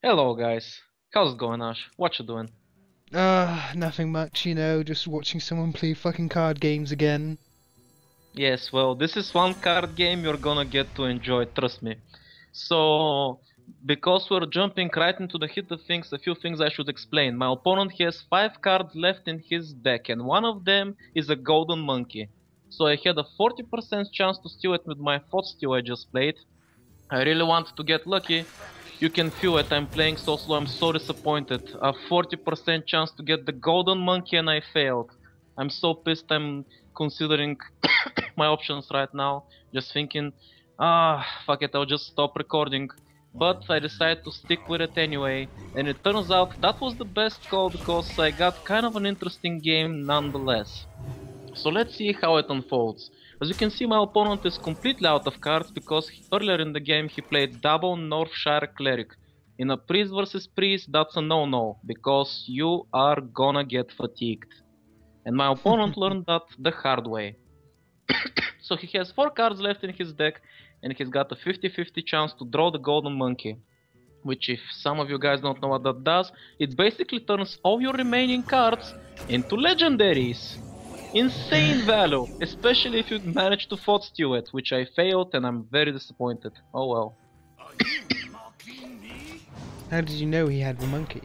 Hello guys, how's it going, Ash? What you doing? Nothing much, just watching someone play fucking card games again. Yes, well, this is one card game you're gonna get to enjoy, trust me. So, because we're jumping right into the hit of things, a few things I should explain. My opponent has 5 cards left in his deck, and one of them is a golden monkey. So I had a 40% chance to steal it with my fourth steal I just played. I really wanted to get lucky. You can feel it, I'm playing so slow, I'm so disappointed. A 40% chance to get the golden monkey and I failed. I'm so pissed, I'm considering my options right now. Just thinking, fuck it, I'll just stop recording. But I decided to stick with it anyway. And it turns out that was the best call because I got kind of an interesting game nonetheless. So let's see how it unfolds. As you can see, my opponent is completely out of cards because earlier in the game he played double Northshire Cleric. In a priest versus priest, that's a no-no, because you are gonna get fatigued. And my opponent learned that the hard way. So he has 4 cards left in his deck, and he's got a 50-50 chance to draw the golden monkey. Which, if some of you guys don't know what that does, it basically turns all your remaining cards into legendaries. Insane value, especially if you manage to force steal it, which I failed and I'm very disappointed. Oh well. How did you know he had the monkey?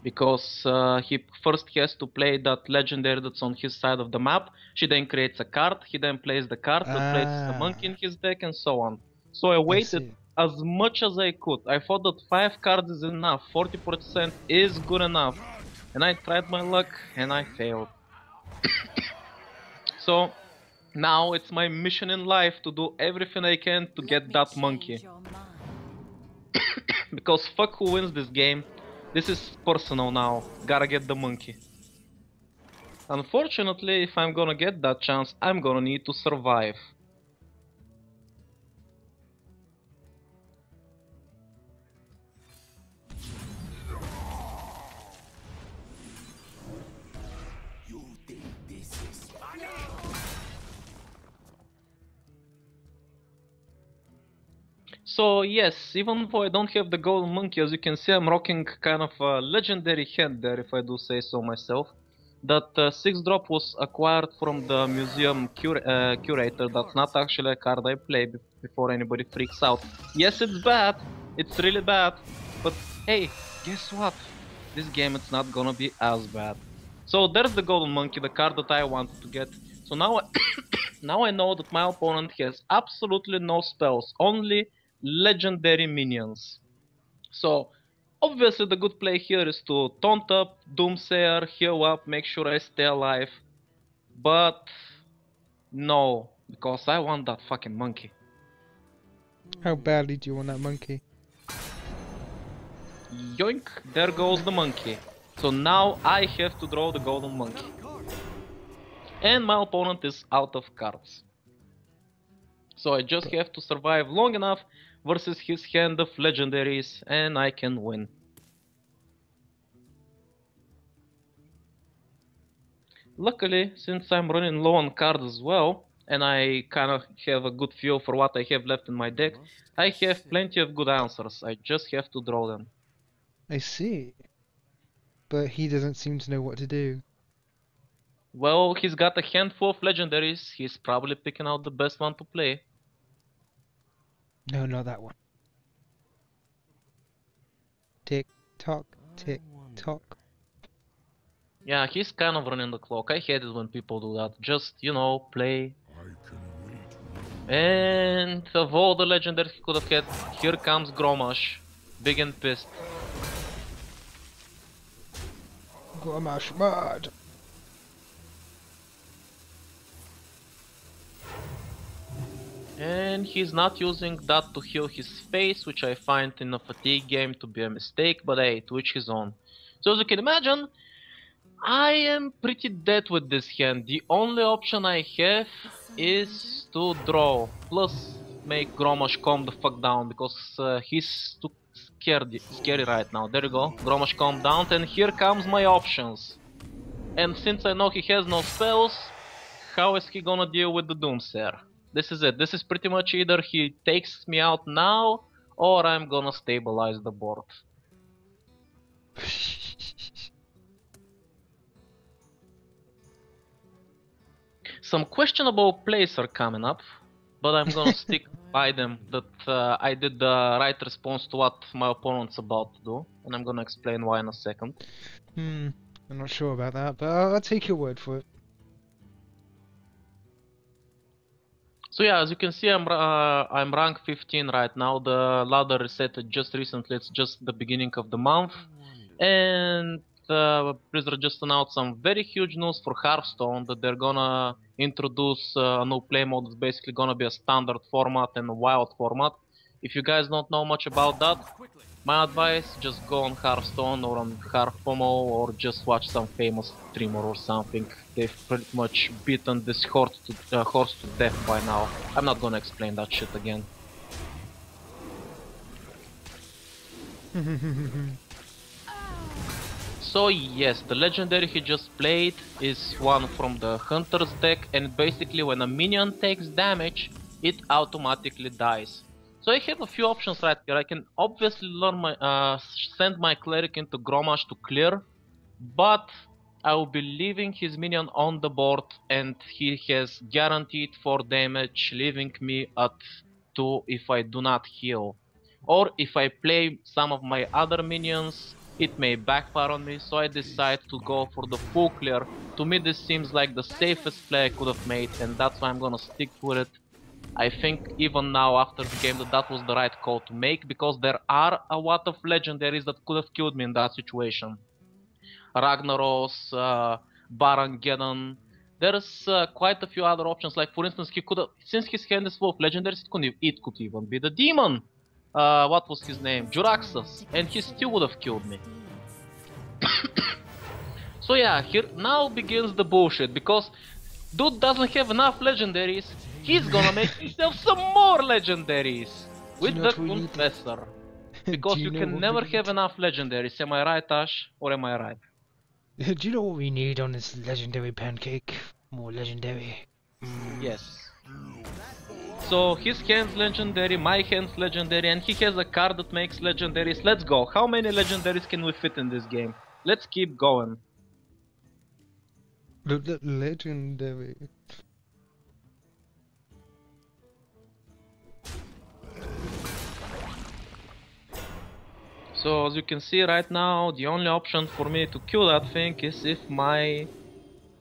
Because he first has to play that legendary that's on his side of the map, she then creates a card, he then plays the card that places the monkey in Ah, his deck and so on. So I I waited see. as much as I could. I thought that 5 cards is enough, 40% is good enough. And I tried my luck and I failed. So now it's my mission in life to do everything I can to get that monkey. Because fuck who wins this game. This is personal now. Gotta get the monkey. Unfortunately, if I'm gonna get that chance, I'm gonna need to survive. So yes, even though I don't have the golden monkey, as you can see, I'm rocking kind of a legendary hand there, if I do say so myself. That 6 drop was acquired from the museum curator. That's not actually a card I play before anybody freaks out. Yes, it's bad, it's really bad, but hey, guess what? This game it's not gonna be as bad. So there's the golden monkey, the card that I wanted to get. So now now I know that my opponent has absolutely no spells, only legendary minions. So obviously the good play here is to taunt up, doomsayer, heal up, make sure I stay alive. But no, because I want that fucking monkey. How badly do you want that monkey? Yoink, there goes the monkey. So now I have to draw the golden monkey. And my opponent is out of cards. So I just But have to survive long enough versus his hand of legendaries and I can win. Luckily, since I'm running low on cards as well, and I kind of have a good feel for what I have left in my deck, I have plenty of good answers, I just have to draw them. I see. But he doesn't seem to know what to do. Well, he's got a handful of legendaries, he's probably picking out the best one to play. No, not that one. Tick tock, tick tock. Yeah, he's kind of running the clock, I hate it when people do that, just, you know, play. And of all the legendaries he could have had, here comes Gromash, big and pissed. Got a mash mad. And he's not using that to heal his face, which I find in a fatigue game to be a mistake, but hey, to each his own. So as you can imagine, I am pretty dead with this hand. The only option I have is to draw, plus make Gromash calm the fuck down, because he's too scary right now. There you go, Gromash calm down, and here comes my options. And since I know he has no spells, how is he gonna deal with the Doomsayer? This is it. This is pretty much either he takes me out now, or I'm gonna stabilize the board. Some questionable plays are coming up, but I'm gonna stick by them that I did the right response to what my opponent's about to do, and I'm gonna explain why in a second. I'm not sure about that, but I'll take your word for it. So yeah, as you can see, I'm rank 15 right now. The ladder reset just recently. It's just the beginning of the month, and Blizzard just announced some very huge news for Hearthstone that they're gonna introduce a new play mode. That's basically gonna be a standard format and a wild format. If you guys don't know much about that, my advice, just go on Hearthstone or on Hearthpomo or just watch some famous streamer or something. They've pretty much beaten this horse to death by now. I'm not gonna explain that shit again. So yes, the legendary he just played is one from the Hunter's deck, and basically when a minion takes damage, it automatically dies. So I have a few options right here. I can obviously send my cleric into Gromash to clear, but I will be leaving his minion on the board and he has guaranteed 4 damage, leaving me at 2 if I do not heal. Or if I play some of my other minions, it may backfire on me, so I decide to go for the full clear. To me this seems like the safest play I could have made, and that's why I'm gonna stick with it. I think even now after the game that was the right call to make, because there are a lot of legendaries that could have killed me in that situation. Ragnaros, Barangeddon. There's quite a few other options, like for instance he could have, since his hand is full of legendaries, it could even be the demon. What was his name? Juraxus, and he still would have killed me. So yeah, here now begins the bullshit, because dude doesn't have enough legendaries. He's gonna make himself some more legendaries with the Confessor. Because you can never have enough legendaries, am I right, Ash? Or am I right? Do you know what we need on this legendary pancake? More legendary. Yes. So his hand's legendary, my hand's legendary, and he has a card that makes legendaries. Let's go. How many legendaries can we fit in this game? Let's keep going. Legendary. So as you can see right now, the only option for me to kill that thing is if my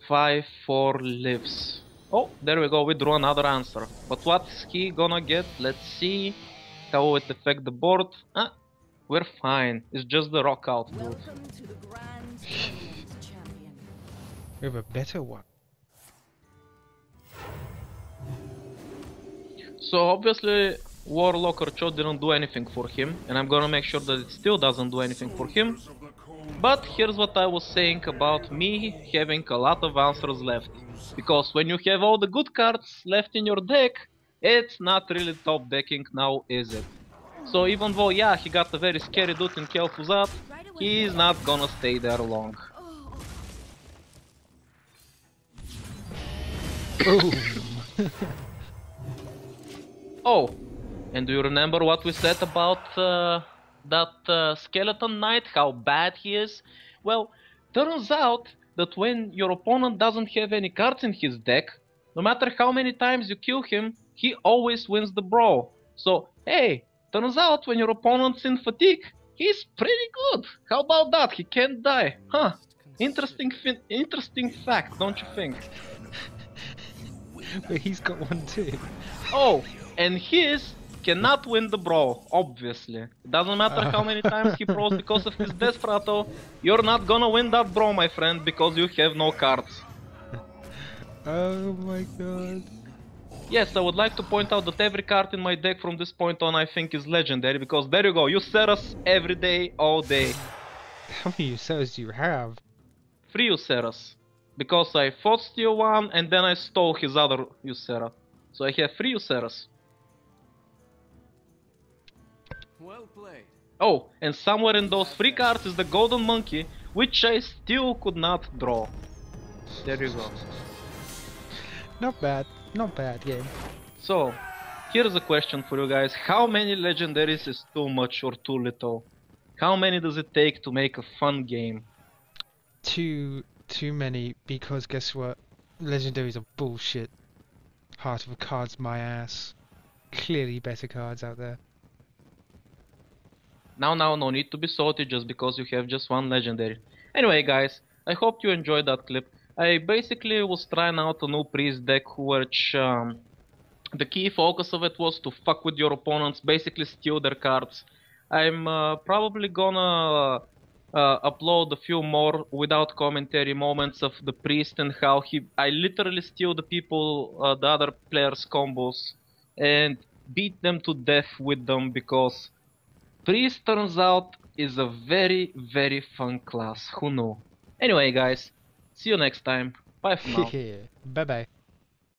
5/4 lives. Oh, there we go, we drew another answer. But what's he gonna get? Let's see. How will it affect the board? Ah, we're fine. It's just the rock out, dude. We have a better one. So obviously Warlock or Cho didn't do anything for him, and I'm gonna make sure that it still doesn't do anything for him. But here's what I was saying about me having a lot of answers left. Because when you have all the good cards left in your deck, it's not really top decking now, is it? So even though, yeah, he got a very scary dude in Kel'Thuzad, he's not gonna stay there long. Oh, and do you remember what we said about that Skeleton Knight, how bad he is? Well, turns out that when your opponent doesn't have any cards in his deck, no matter how many times you kill him, he always wins the brawl. So, hey, turns out when your opponent's in fatigue, he's pretty good. How about that? He can't die. Huh. Interesting fact, don't you think? But he's got one too. Oh, and his cannot win the brawl, obviously. It doesn't matter how many times he brawls because of his Death Rattle, you're not gonna win that brawl, my friend, because you have no cards. Oh my god. Yes, I would like to point out that every card in my deck from this point on I think is legendary, because there you go, you Useras every day, all day. How many Useras do you have? 3 Useras. Because I fought steal one and then I stole his other Usera. So I have 3 Useras. Well played. Oh, and somewhere in those 3 cards is the Golden Monkey, which I still could not draw. There you go. Not bad game. So, Here's a question for you guys. How many legendaries is too much or too little? How many does it take to make a fun game? Too many, because guess what? Legendaries are bullshit. Heart of Cards my ass. Clearly better cards out there. Now, no need to be salty just because you have just one legendary. Anyway, guys, I hope you enjoyed that clip. I basically was trying out a new priest deck, which the key focus of it was to fuck with your opponents, basically steal their cards. I'm probably gonna upload a few more without commentary moments of the priest and how I literally steal the the other players' combos and beat them to death with them, because priest turns out is a very, very fun class. Who knew? Anyway, guys, see you next time. Bye for now. Bye bye.